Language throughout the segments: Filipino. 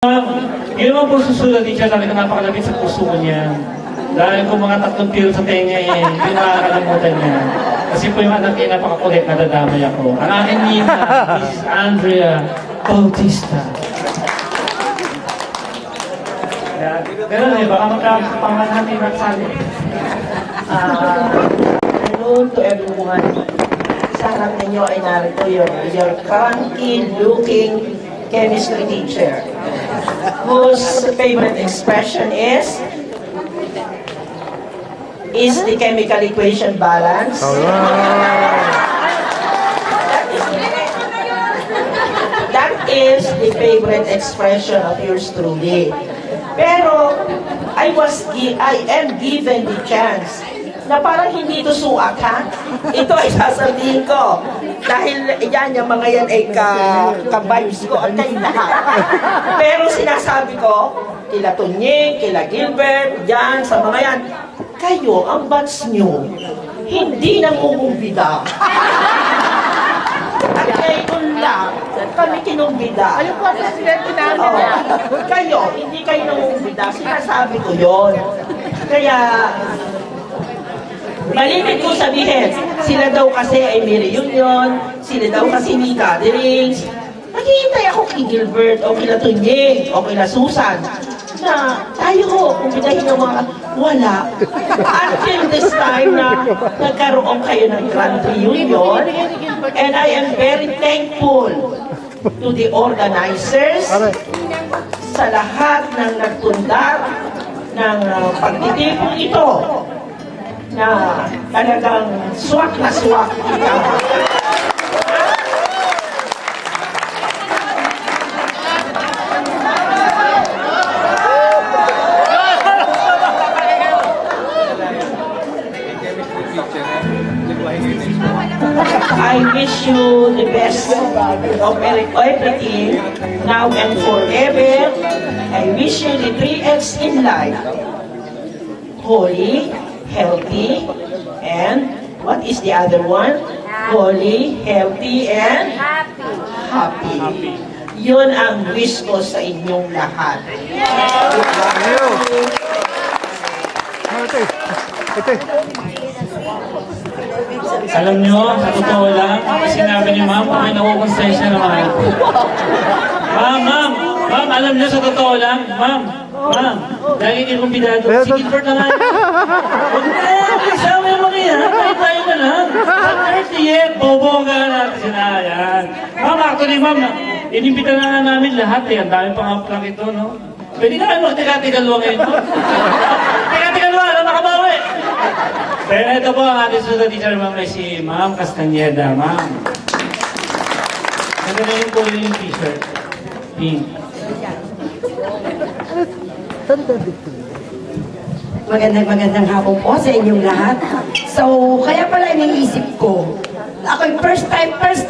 Yun naman po susulat din siya, talaga napakalapit sa puso ko niya. Dahil kung mga 3 tiro sa tenga hindi makakalimutan niya. Kasi po yung anak niya napakakulit, nadadamay ako. Ang aking nina, Mrs. Andrea Bautista. Ganun baka magkapangalan ni Roxanne. Hello to everyone. Sa harap ninyo ay narito your cranky-looking chemistry teacher, whose favorite expression is the chemical equation balance? That is the favorite expression of yours truly. Pero I am given the chance na parang hindi ito suak, ha? Ito ay sasabihin ko. Dahil yan, yung mga yan ay ka-vibes ko at kayo lahat. Pero sinasabi ko, kila Tunying, kila Gilbert, yan, sa mga yan, kayo, ang batch nyo, hindi nangungumbida. At ngayon lang, kami kinumbida. Ayun po ang presidente namin. Kayo, hindi kayo nangungumbida. Sinasabi ko yon. Kaya, malimit ko sabihin, sila daw kasi ay may reunion, sila daw kasi may gatherings. Maghihintay ako kay Gilbert, o kila Tunying, o kila Susan, na tayo ho, kung binahin ng mga wala. Until this time na nagkaroon kayo ng grand reunion, and I am very thankful to the organizers, sa lahat ng nagtundar ng pagtitipon ito, na talagang swak na swak kita. I wish you the best of everything now and forever. I wish you the 3X in life. Holy, healthy, and what is the other one? Holy, healthy, and happy. Yun ang wish ko sa inyong lahat. Alam nyo, sa totoo lang, sinabi ni ma'am, kung may nakukonsensya naman. Ma'am, alam nyo, sa totoo lang, ma'am, lagi kayo kumbidado. Si Gilbert na nga yun. Huwag na, kasama yung mga yan. Tayo na lang. Sa 30th, bobongga natin sinayan. Ma'am, actually, ma'am, inimbita na namin lahat eh. Ang dami pang uplock ito, no? Pwede na kayo magtiga-tigalwa ngayon, no? Tiga-tigalwa, na makabawi. Pero ito po ang ating susunod teacher, ma'am, ay si Ma'am Castañeda, ma'am. Naganda po yung t-shirt. Pink. Magandang hapon po sa inyong lahat. So, kaya pala iniisip ko, ako yung first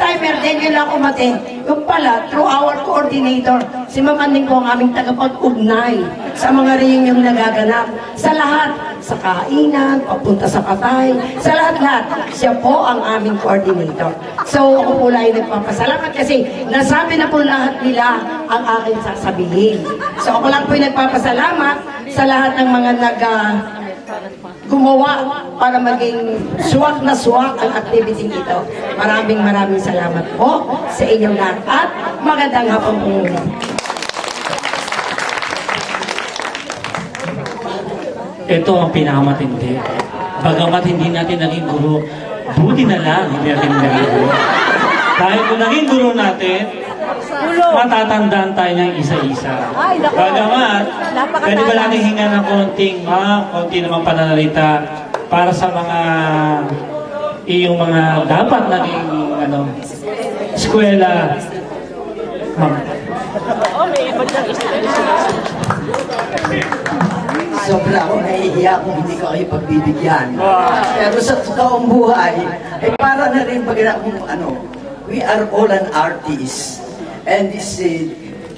timer din yun ako mati. Yung pala, through our coordinator, si Ma'am Anding po ang aming tagapag-ugnay sa mga reunion nagaganap. Sa lahat, sa kainan, papunta sa patay, sa lahat-lahat, siya po ang aming coordinator. So, ako po lang ay nagpapasalamat kasi nasabi na po lahat nila ang aking sasabihin. So, ako lang po ay nagpapasalamat sa lahat ng mga gumawa para maging suwak na suwak ang activity ito. Maraming salamat po sa inyong lahat at magandang hapon po muli. Ito ang pinakamatindi. Bagamat hindi natin naging guro, buti na lang hindi natin naging guro. Dahil kung naging guro natin, matatandaan tayo ng isa-isa. Bagamat, pwede ba natin hinga ng konti naman pananalita para sa mga iyong mga dapat naging eskwela. Sobra ako nahihiya kung hindi ko kayo pagbibigyan. Pero sa totoong buhay, para na rin we are all an artist. And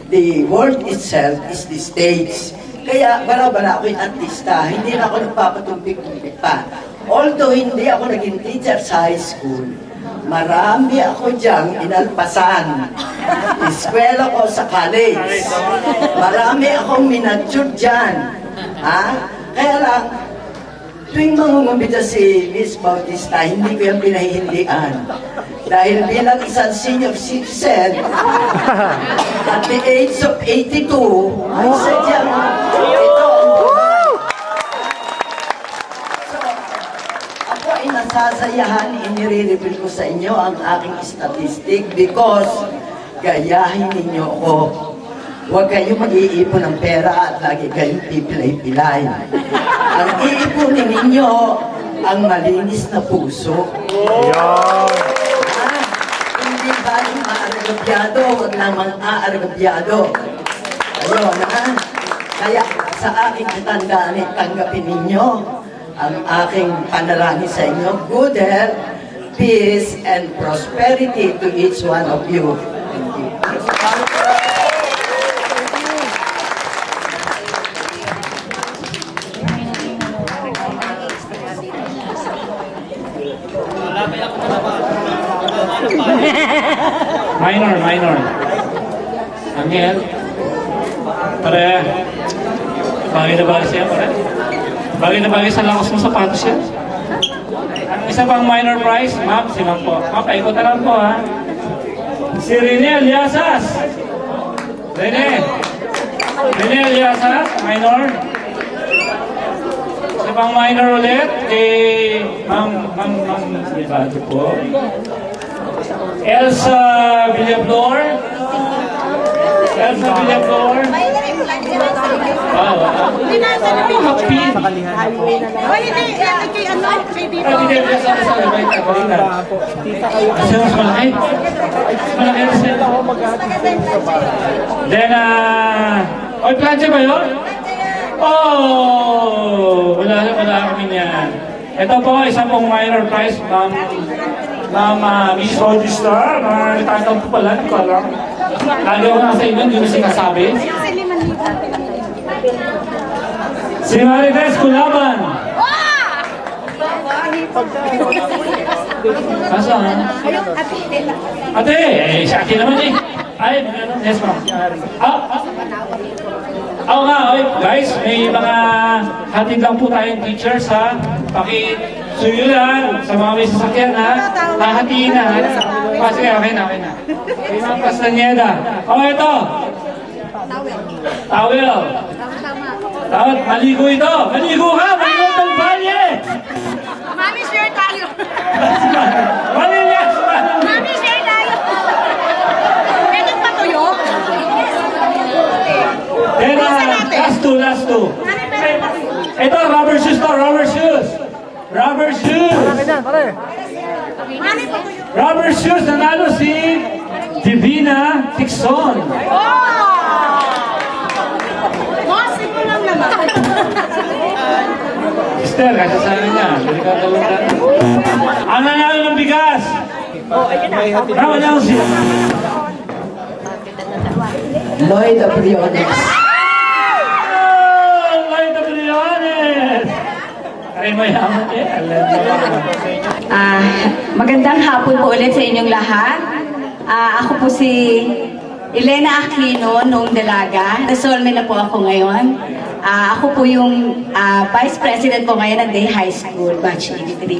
the world itself is the stage. Kaya bala-bala ako yung artista, hindi na ako nagpapatumpik-tumpik pa. Although hindi ako naging teacher sa high school, marami ako diyang inalpasan. Eskwela ko sa college. Marami akong minature dyan. Ha? Kaya lang, tuwing mangungumbida si Miss Bautista, hindi ko yung pinahihindian. Dahil bilang isang senior citizen, at the age of 82, ay sadyang ito ang buhay. So, ako ay nasasayahan, inire-reveal ko sa inyo ang aking statistic because gayahin ninyo ako. Huwag kayong mag-iipon ng pera at lagi kayong pipilay-pilay. Ang iipunin ninyo, ang malinis na puso. Hindi baling maaragabyado, huwag lamang aaragabyado. Ayun, ha? Kaya sa aking katandaan, tanggapin ninyo ang aking panalangin sa inyo. Good health, peace, and prosperity to each one of you. Thank you. Minor. Angel. Pare. Bagay na bagay siya, pare. Bagay na bagay sa lakas ng sapatos siya. Isa pang minor prize, ma'am, si ma'am po. Ma'am, paikot na lang po, ha. Si Rene Aliasas. Rene Aliasas, minor. Isa pang minor ulit, kay ma'am, Bato po. Elsa Villaflor. Wow. Happy. Then, oy, plancha ba yun? Oh, wala kami niyan. Ito po, isang pong minor prize, Miss Bautista, nagtatang po pala, hindi ko alam. Lagi ako nasa inyo, hindi mo sinasabi. Si Marites Culaban. Saan? Ate, si ate naman eh. Ay, ano? Yes, ma'am. Oo nga, guys, may mga hatid lang po tayong teachers, ha? Pakisuyulan sa mga may sasakyan, ha? Hahatiin na, ha? Sige, okay na. May mga Castaneda. Ito. Towel. Tawad, maligo ito. Maligo ka! Maligo ng balye! Mami, share tayo. Maligo! Mami, share tayo. Ito patuyo. Then, last two. Ito, rubber shoes to, rubber shoes. Mami, patuyo. Rubber shoes, nanalo si Divina Tixon. Simple lang naman. Sister, kasi sana niya. Delikado lang na. Ang nanalo ng bigas. Wala ko siya. Lloyd Abriones. Lloyd Abriones. Ay, mayaman eh. Alam mo. Magandang hapon po ulit sa inyong lahat. Ako po si Elena Aquino, noong dalaga. Resolve na po ako ngayon. Ako po yung Vice President po ngayon ng Day High School, Batch 83.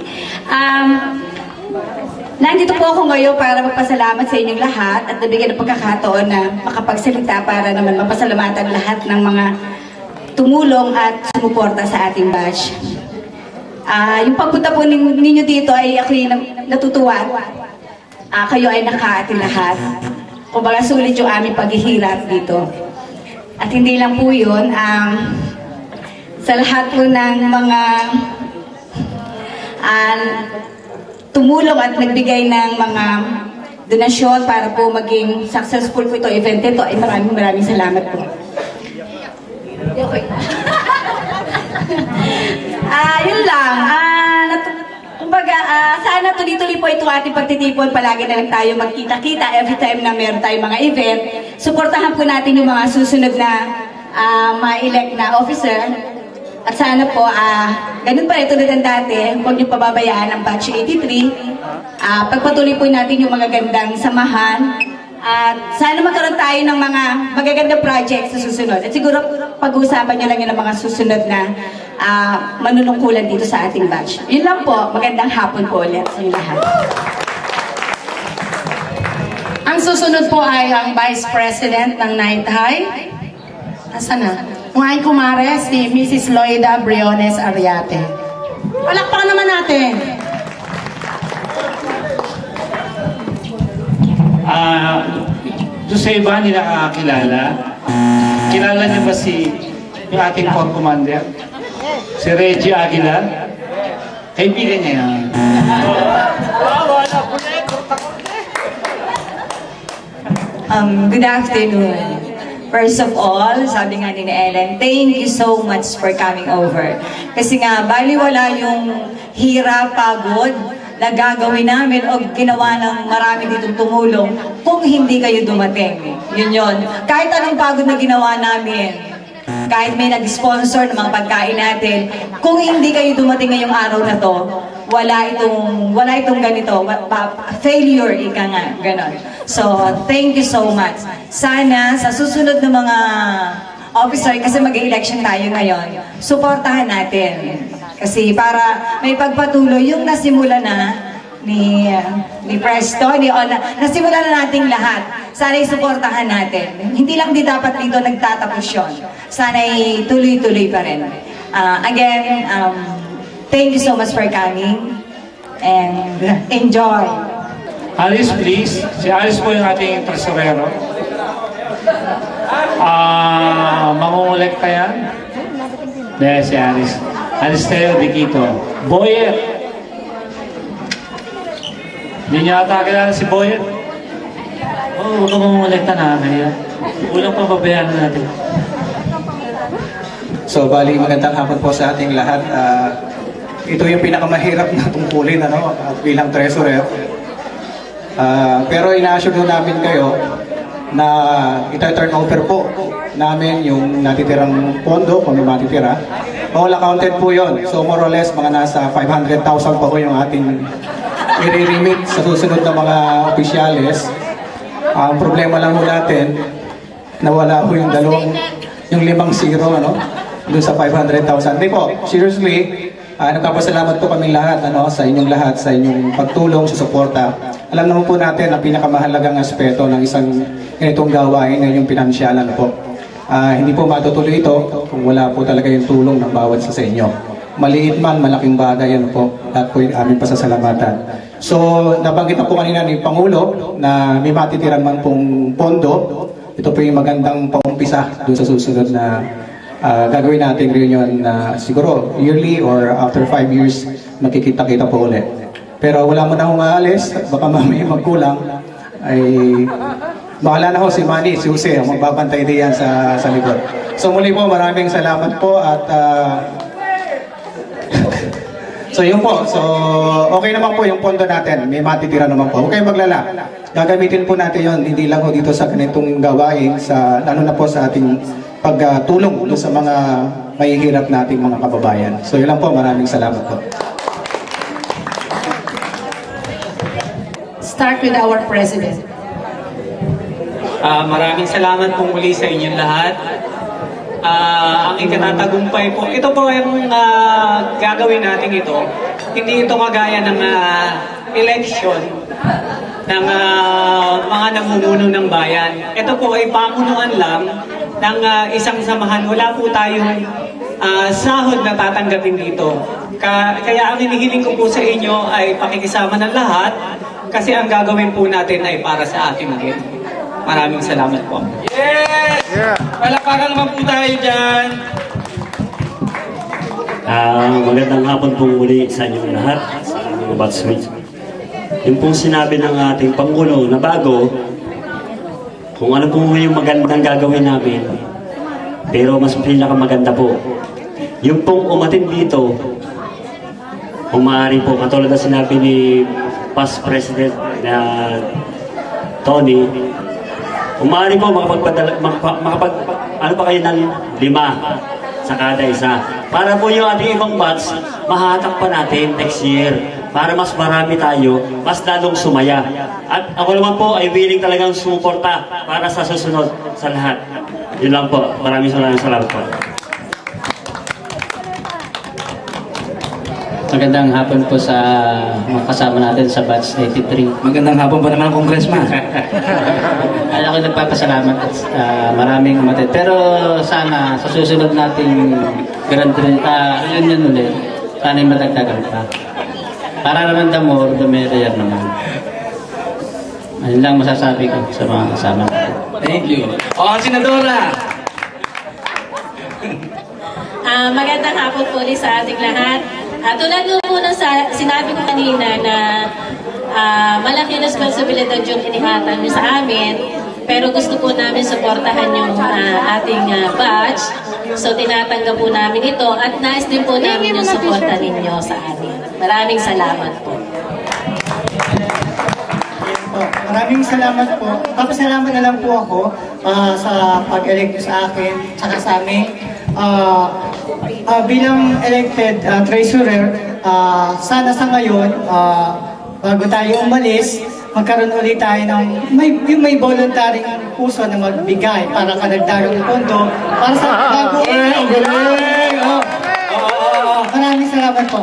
Nandito po ako ngayon para magpasalamat sa inyong lahat at nabigyan ng pagkakataon na makapagsalita para naman mapasalamatan lahat ng mga tumulong at sumuporta sa ating batch. Yung pagpunta po ninyo dito ay ako yung natutuwa. Kayo ay nakaati lahat. Kumbaga sulit yung aming paghihirap dito. At hindi lang po yun, sa lahat po ng mga tumulong at nagbigay ng mga donasyon para po maging successful po ito, event ito, ay maraming salamat po. Okay. Yun lang. Kumbaga, sana tuloy-tuloy po ito ating pagtitipon. Palagi na lang tayo magkita-kita every time na meron tayong mga event. Suportahan po natin yung mga susunod na ma-elect na officer At sana po, ganun pa rin tulad ng dati, huwag niyo pababayaan ang Batch 83. Pagpatuloy po natin yung magagandang samahan. At sana magkaroon tayo ng mga magagandang projects sa susunod. At siguro pag-uusapan niyo lang yun ng mga susunod na manunungkulan dito sa ating batch. Yun lang po. Magandang hapon po ulit sa inyo lahat. Ang susunod po ay ang Vice President ng Night High. Nasaan na? Ang aking kumare, si Mrs. Loida Briones Ariate. Palakpakan naman natin. Doon sa iba, hindi nakakakilala. Kilala niyo ba yung ating Corps Commander? Si Reggie Aguilar? Kaibigan niya yan. Good afternoon. First of all, sabi nga ni Ellen, thank you so much for coming over. Kasi nga, baliwala yung hirap, pagod na gagawin namin o ginawa ng marami ditong tumulong kung hindi kayo dumating. Yun. Kahit anong pagod na ginawa namin, kahit may nag-sponsor ng mga pagkain natin, kung hindi kayo dumating ngayong araw na to, wala itong ganito, failure, ika nga, ganon. So, thank you so much. Sana sa susunod na mga officer, kasi mag-election tayo ngayon, suportahan natin. Kasi para may pagpatuloy yung nasimula na ni Presto, nasimula na nating lahat. Sana isuportahan natin. Hindi lang dapat dito nagtatapos yun. Sana tuloy-tuloy pa rin. Again, thank you so much for coming and enjoy. Alice, please. Si Alice po yung ating tresurero. Mangungulekta yan? Hindi, si Alice. Alice tayo, Dikito. Boyet. Hindi niya ata kilala si Boyet. Huwag ka mangungulekta na kaya. Ulang pababayaan natin. So, bali, magandang hapon po sa ating lahat. Ito yung pinakamahirap na tungkulin bilang treasurer. Pero ina-assure namin kayo na ita-turn over po namin yung natitirang pondo kung may matitira. All accounted po yun. So more or less, mga nasa 500,000 pa po yung ating i-remit sa susunod na mga opisyales. Ang problema lang po natin, nawala po yung 5 zero, doon sa 500,000. Hindi po, seriously, nagpapasalamat po kami lahat sa inyong lahat, sa inyong pagtulong, sa suporta. Alam naman po natin na pinakamahalagang aspeto ng isang ganitong gawain ay yung pinansyal po. Hindi po matutuloy ito kung wala po talaga yung tulong ng bawat isa sa inyo. Maliit man, malaking bagay po. At po yung aming pasasalamatan. So, nabanggit na po kanina ni Pangulo na may matitiran man pong pondo. Ito po yung magandang paumpisa doon sa susunod na gagawin natin reunion na siguro yearly or after 5 years makikita-kita po ulit. Pero wala mo na akong aalis at baka mamaya magkulang ay bahala na ho si Manny, si Jose ang magbabantay diyan sa likod. So muli po maraming salamat po at so yun po. So okay naman po yung pondo natin. May matitira naman po. Huwag kayong maglala. Gagamitin po natin yon hindi lang ho dito sa ganitong gawain lalo na po sa ating pagtulong sa mga mahihirap nating mga kababayan. So yun lang po, maraming salamat po. Start with our President. Maraming salamat po muli sa inyong lahat. Ang ikinatagumpay po, ito po yung gagawin natin ito. Hindi ito kagaya ng election ng mga namumuno ng bayan. Ito po ay pamunuan lang ng isang samahan. Wala po tayong sahod na tatanggapin dito. Kaya ang hinihiling ko po sa inyo ay pakikisama ng lahat kasi ang gagawin po natin ay para sa atin din. Maraming salamat po. Yes! Yeah! Palakpakan naman po tayo dyan. Magandang hapon po muli sa inyong lahat, sa inyong batchmates. Yung pong sinabi ng ating Pangulo na bago, kung ano po yung magandang gagawin namin, pero mas pinakamaganda po, yung pong umatin dito, kung maaari po, katulad na sinabi ni Past President na Tony, kung maaari po, ano pa kayo ng 5 sa kada isa. Para po yung ating ibang batch, mahatak pa natin next year. Para mas marami tayo, mas lalong sumaya. At ako naman po ay willing talagang sumuporta para sa susunod sa lahat. Yun lang po. Maraming salamat po. Magandang hapon po sa mga kasama natin sa batch 83. Magandang hapon po naman ang congressman. Ay, ako nagpapasalamat at maraming umatid. Pero sana sa susunod nating grand reunion ulit, sana yung madagdagan pa. Para naman the more, the merrier naman. Ayun lang masasabi ko sa mga kasama natin. Thank you. Senadora! Magandang hapon po ulit sa ating lahat. Tulad po ng sinabi ko kanina na malaki responsibilidad yung inihatan nyo sa amin, pero gusto po namin suportahan yung ating batch. So tinatanggap po namin ito at nais din po namin yung suporta ninyo sa amin. Maraming salamat po. Maraming salamat po. Papasalamat na lang po ako sa pag-elect sa akin, saka sa amin. Bilang elected treasurer, sana sa ngayon, bago tayo umalis, magkaroon ulit tayo ng may voluntaryong puso na magbigay para kadagdagang pondo para sa bago. Maraming salamat po.